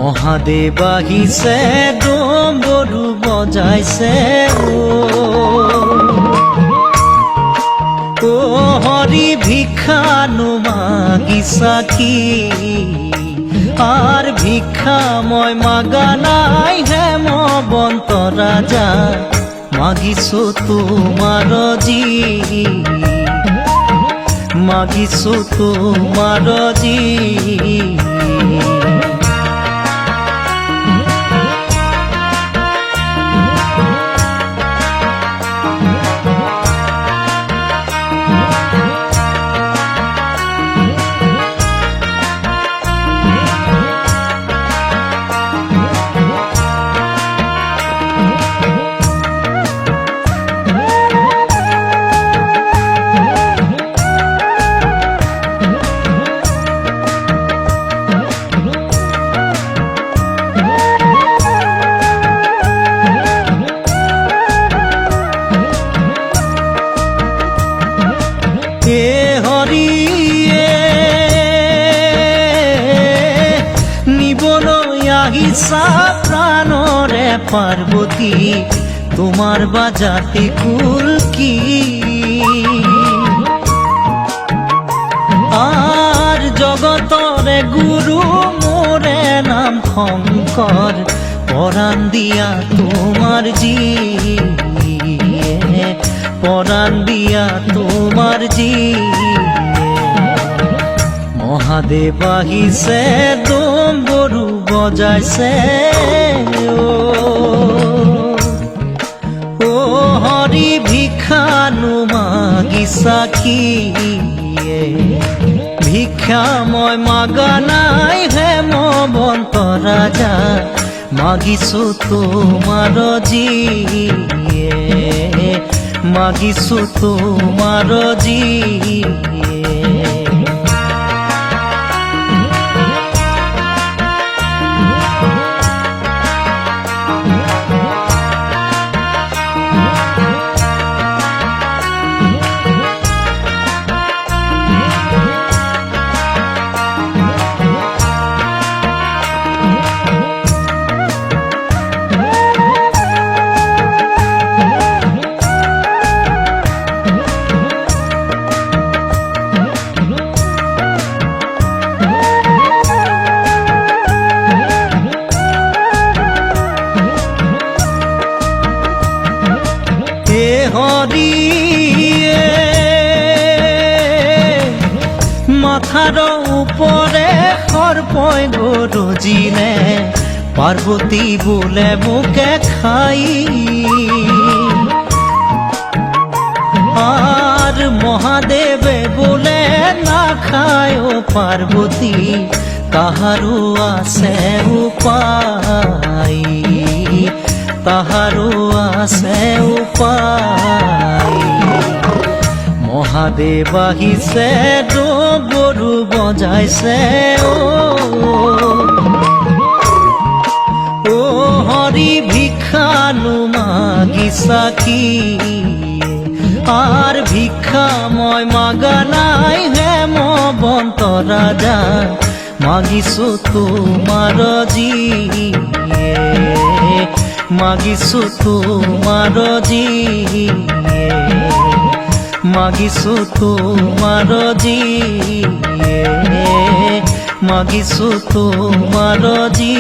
মহাদেৱ আহিছে ডম্বৰু বজাইছে ও হৰি ভিক্ষানো মাগিছা কি আর ভিক্ষা মই মাগা নাই হেমবন্ত রাজা মাগিছো তোমার জি মাগিছো তোমার জি নিবলৈ আহিছা প্ৰাণৰে পাৰ্বতী তোমাৰ বাজাতে কুল কি আর জগতৰে গুৰু মোৰে নাম শংকৰ পৰাণ দিয়া তোমাৰ জি পরাণ দিয়া তোমার জি মহাদেৱ আহিছে ডম্বৰু বজাইছে ও হৰি ভিক্ষানো মাগিছা কি ভিক্ষা মই মাগা নাই হেমবন্ত ৰাজা মাগিছো তোমার জি মাগিছো তোমার জি মাথার উপরে সর্পই গরজিলে পার্বতী বোলে মোকে খাই আর মহাদেবে বোলে না খায় ও পার্বতী তাহারও আছে উপায় তাহারও আছে উপায় মহাদেৱ আহিছে ডম্বৰু বজাইছে ও হৰি ভিক্ষানো মাগিছা কি আর ভিক্ষা মই মাগা নাই হেমবন্ত ৰাজা মাগিছো তোমার জি মাগিছো তোমার জি মাগিছো তোমার জি মাগিছো তোমার জি